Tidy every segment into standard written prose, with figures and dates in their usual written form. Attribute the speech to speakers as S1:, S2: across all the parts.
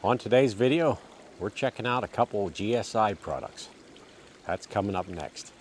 S1: On today's video, we're checking out a couple of GSI products. That's coming up next.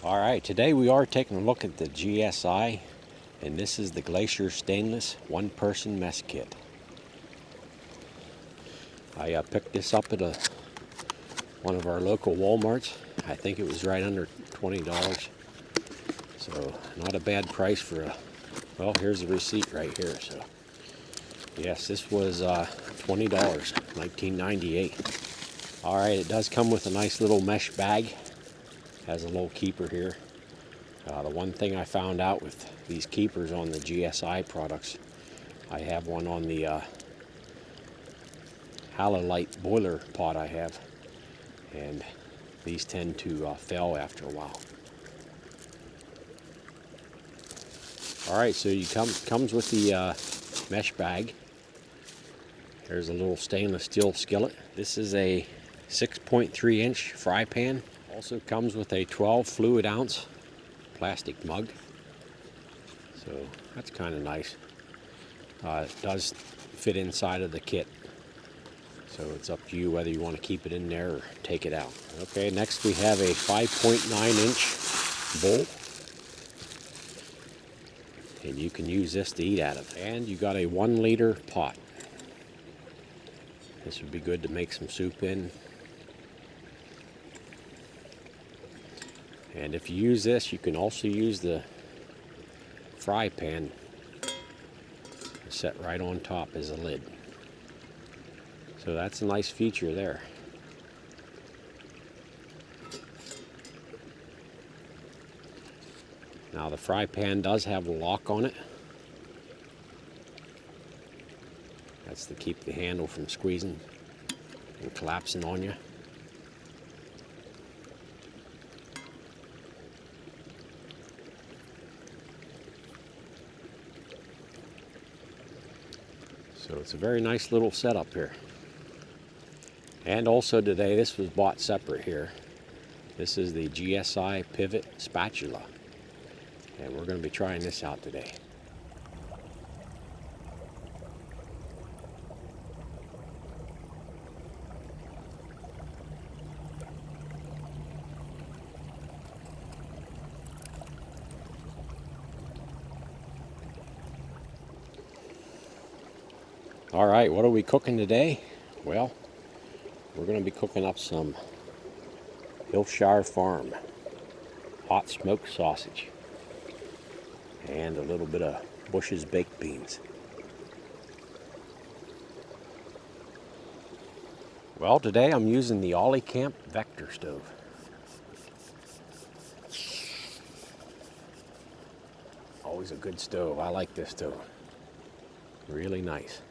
S1: All right, today we are taking a look at the GSI, and this is the Glacier Stainless One-Person Mess Kit. I picked this up at one of our local Walmarts. I think it was right under $20, so not a bad price for well, here's the receipt right here. So yes, this was $20, 1998. All right, it does come with a nice little mesh bag. Has a little keeper here. The one thing I found out with these keepers on the GSI products, I have one on the halolite boiler pot I have, and these tend to fail after a while. All right, so you comes with the mesh bag. There's a little stainless steel skillet. This is a 6.3 inch fry pan. Also comes with a 12 fluid ounce plastic mug, so that's kind of nice. It does fit inside of the kit, so it's up to you whether you want to keep it in there or take it out. Okay, next we have a 5.9 inch bowl, and you can use this to eat out of. And you got a 1 liter pot. This would be good to make some soup in. And if you use this, you can also use the fry pan set right on top as a lid. So that's a nice feature there. Now the fry pan does have a lock on it. That's to keep the handle from squeezing and collapsing on you. So it's a very nice little setup here. And also today, this was bought separate here. This is the GSI pivot spatula. And we're going to be trying this out today. All right, what are we cooking today? Well, we're going to be cooking up some Hillshire Farm hot smoked sausage and a little bit of Bush's baked beans. Well, today I'm using the Ollie Camp Vector stove. Always a good stove. I like this stove. Really nice.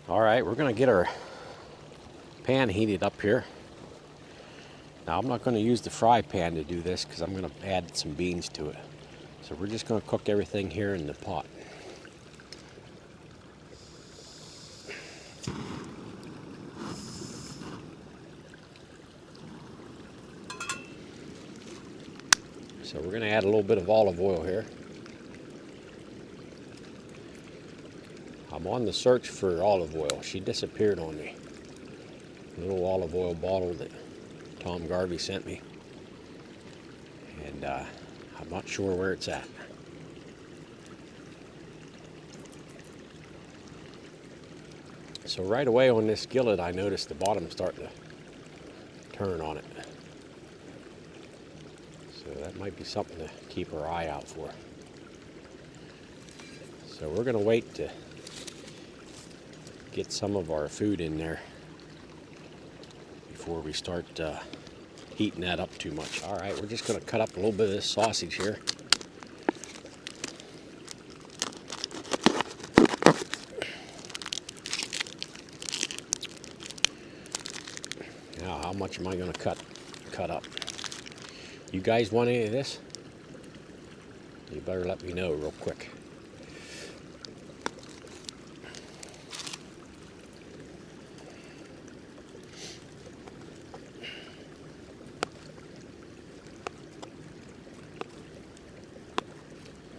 S1: All right, we're going to get our pan heated up here. Now I'm not going to use the fry pan to do this because I'm going to add some beans to it. So we're just going to cook everything here in the pot. So we're going to add a little bit of olive oil here. I'm on the search for olive oil. She disappeared on me. A little olive oil bottle that Tom Garvey sent me. And I'm not sure where it's at. So right away on this skillet, I noticed the bottom starting to turn on it. So that might be something to keep our eye out for. So we're going to wait to get some of our food in there before we start heating that up too much. All right, we're just going to cut up a little bit of this sausage here. Now, how much am I going to cut up? You guys want any of this? You better let me know real quick.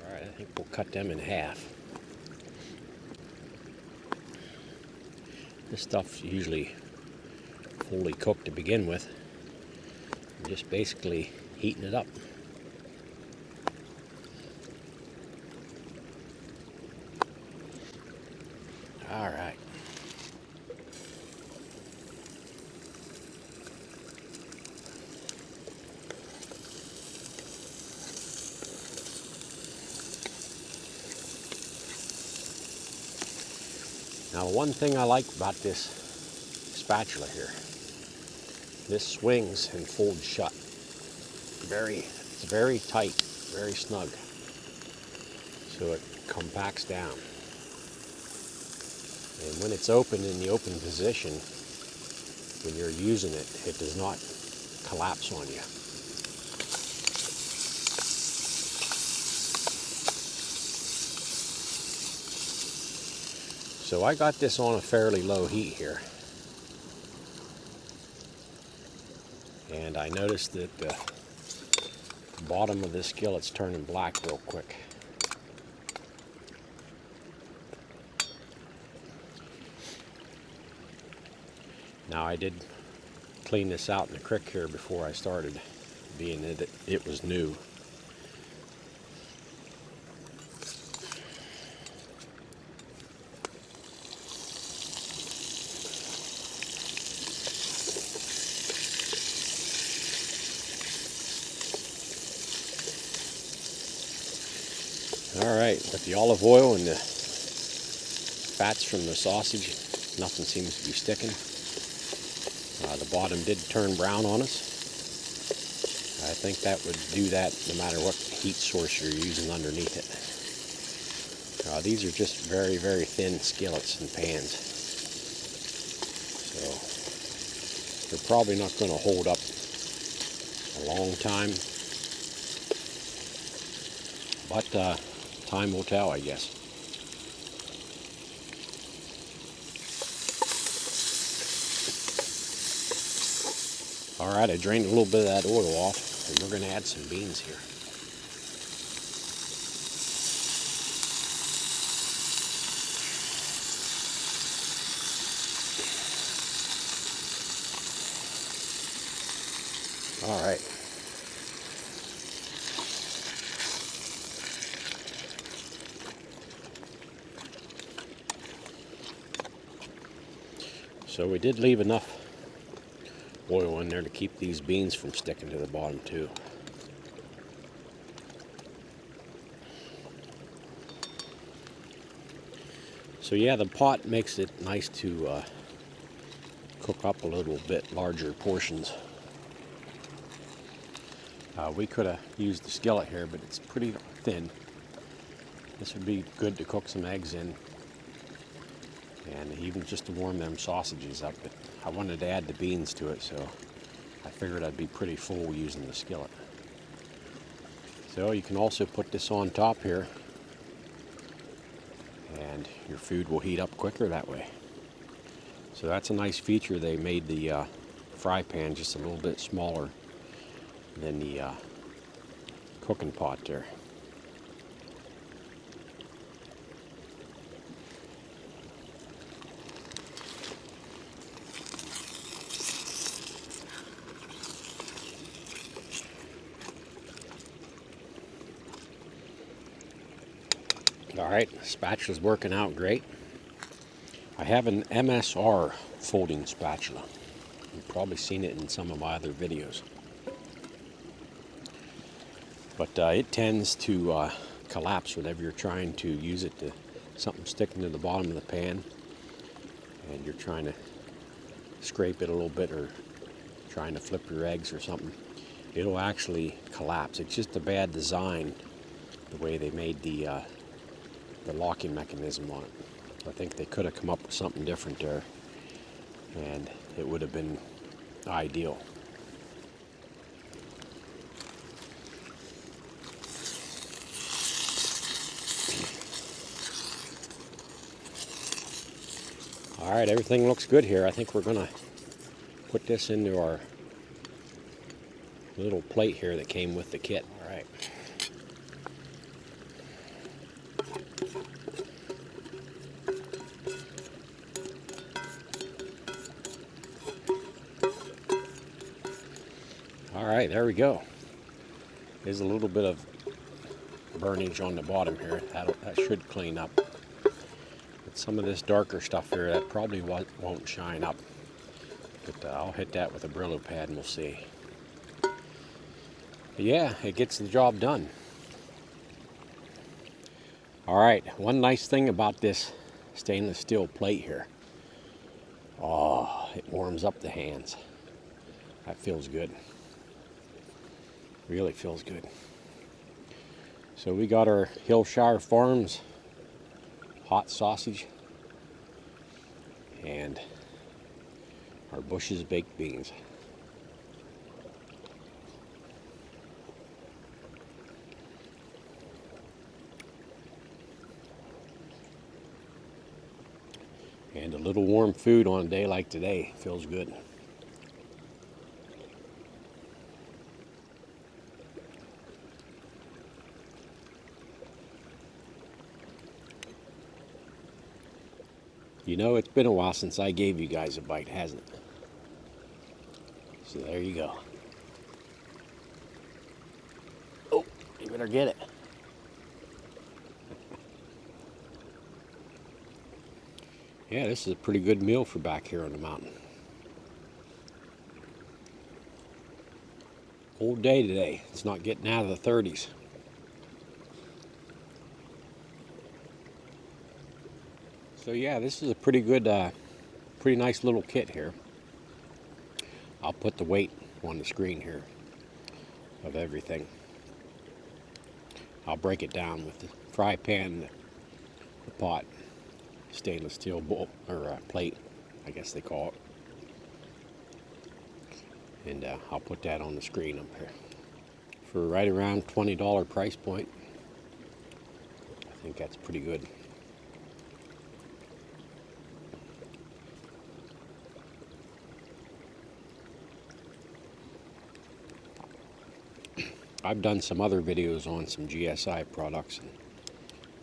S1: I think we'll cut them in half. This stuff's usually fully cooked to begin with. I'm just basically heating it up. All right. Now, one thing I like about this spatula here, this swings and folds shut. It's very tight, very snug. So it compacts down. And when it's open in the open position, when you're using it, it does not collapse on you. So I got this on a fairly low heat here. And I noticed that the bottom of this skillet's turning black real quick. Now I did clean this out in the creek here before I started, being that it was new. All right, got the olive oil and the fats from the sausage. Nothing seems to be sticking. The bottom did turn brown on us. I think that would do that no matter what heat source you're using underneath it. These are just very, very thin skillets and pans. So they're probably not going to hold up a long time, but time will tell, I guess. All right, I drained a little bit of that oil off, and we're going to add some beans here. All right. So we did leave enough oil in there to keep these beans from sticking to the bottom too. So yeah, the pot makes it nice to cook up a little bit larger portions. We could have used the skillet here, but it's pretty thin. This would be good to cook some eggs in, and even just to warm them sausages up. But I wanted to add the beans to it, so I figured I'd be pretty full using the skillet. So you can also put this on top here, and your food will heat up quicker that way. So that's a nice feature. They made the fry pan just a little bit smaller than the cooking pot there. All right, the spatula's working out great. I have an MSR folding spatula. You've probably seen it in some of my other videos. But it tends to collapse whenever you're trying to use it to something sticking to the bottom of the pan, and you're trying to scrape it a little bit or trying to flip your eggs or something. It'll actually collapse. It's just a bad design, the way they made the locking mechanism on it. I think they could have come up with something different there, and it would have been ideal. All right, everything looks good here. I think we're going to put this into our little plate here that came with the kit. All right. All right, there we go. There's a little bit of burnage on the bottom here. That should clean up. But some of this darker stuff here, that probably won't shine up. But I'll hit that with a Brillo pad and we'll see. But yeah, it gets the job done. All right, one nice thing about this stainless steel plate here. Oh, it warms up the hands. That feels good. Really feels good. So we got our Hillshire Farms hot sausage and our Bush's baked beans. And a little warm food on a day like today feels good. You know, it's been a while since I gave you guys a bite, hasn't it? So there you go. Oh, you better get it. Yeah, this is a pretty good meal for back here on the mountain. Cold day today. It's not getting out of the 30s. So yeah, this is a pretty good, pretty nice little kit here. I'll put the weight on the screen here of everything. I'll break it down with the fry pan, the pot, stainless steel bowl or plate, I guess they call it. And I'll put that on the screen up here. For right around $20 price point, I think that's pretty good. I've done some other videos on some GSI products, and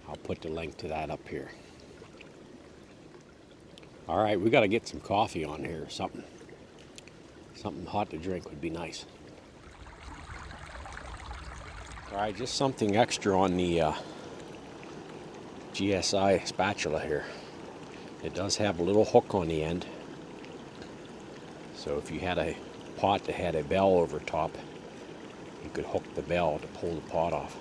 S1: I'll put the link to that up here. All right, we got to get some coffee on here or something. Something hot to drink would be nice. All right, just something extra on the GSI spatula here. It does have a little hook on the end. So if you had a pot that had a bell over top, you could hook the bell to pull the pot off.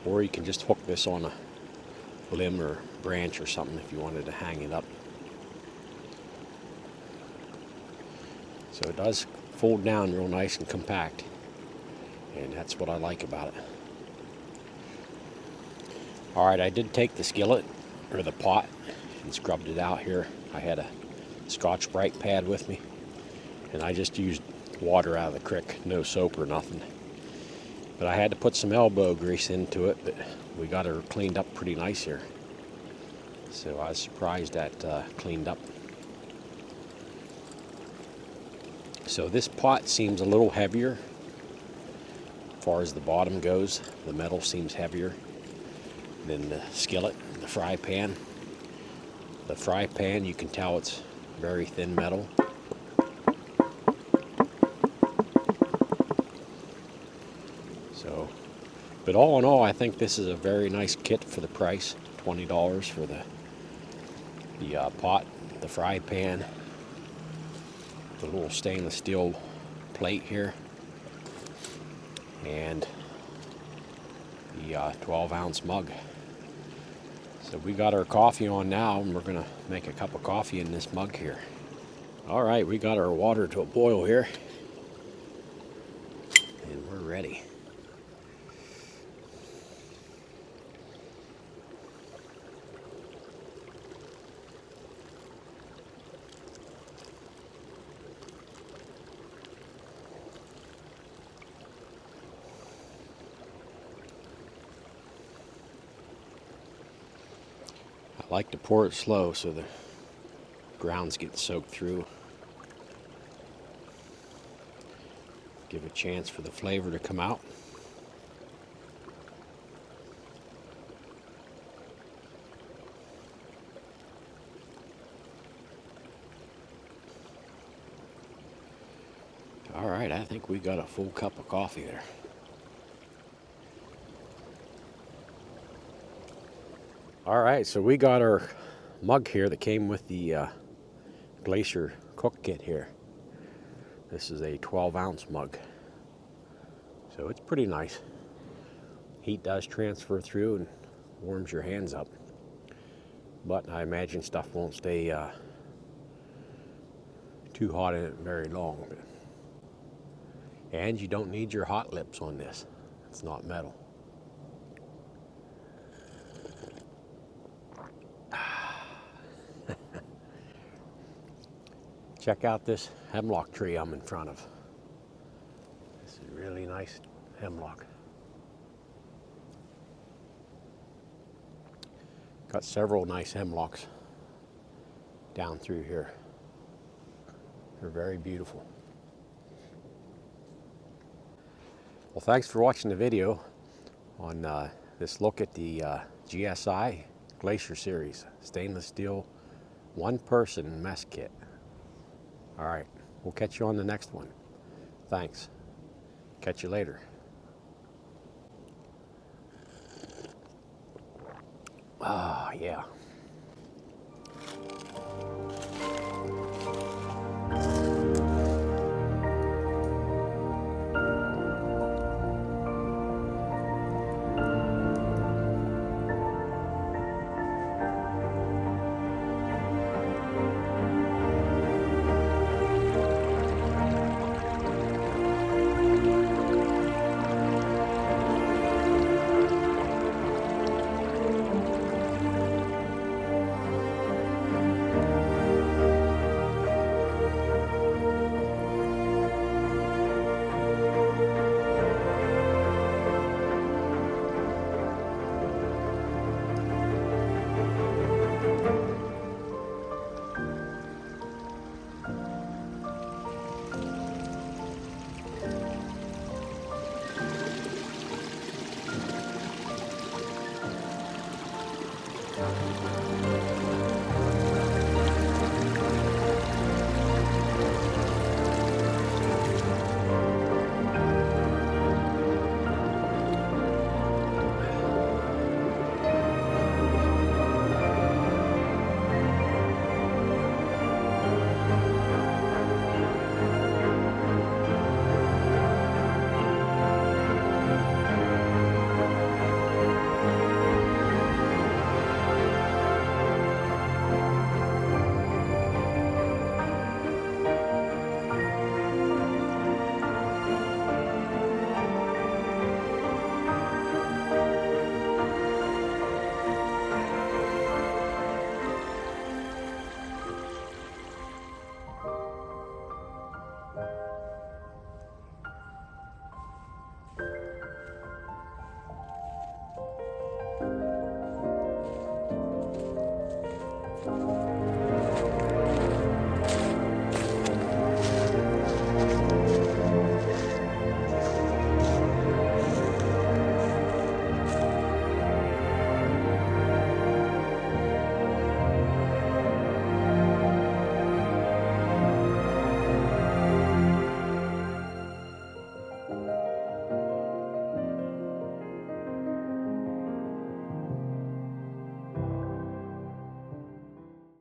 S1: Or you can just hook this on a limb or branch or something if you wanted to hang it up. So it does fold down real nice and compact, and that's what I like about it. Alright, I did take the skillet or the pot and scrubbed it out here. I had a Scotch-Brite pad with me, and I just used water out of the creek, no soap or nothing. But I had to put some elbow grease into it, but we got her cleaned up pretty nice here. So I was surprised that cleaned up. So this pot seems a little heavier as far as the bottom goes. The metal seems heavier than the skillet and the fry pan. The fry pan, you can tell it's very thin metal. So, but all in all, I think this is a very nice kit for the price. $20 for the pot, the fry pan, the little stainless steel plate here, and the 12-ounce mug. So we got our coffee on now, and we're gonna make a cup of coffee in this mug here. All right, we got our water to a boil here, and we're ready. I like to pour it slow so the grounds get soaked through. Give a chance for the flavor to come out. All right, I think we got a full cup of coffee there. All right, so we got our mug here that came with the Glacier cook kit here. This is a 12-ounce mug, so it's pretty nice. Heat does transfer through and warms your hands up, but I imagine stuff won't stay too hot in it very long. And you don't need your hot lips on this. It's not metal. Check out this hemlock tree I'm in front of. This is really nice hemlock. Got several nice hemlocks down through here. They're very beautiful. Well, thanks for watching the video on this look at the GSI Glacier series stainless steel one-person mess kit. All right, we'll catch you on the next one. Thanks. Catch you later. Ah, yeah.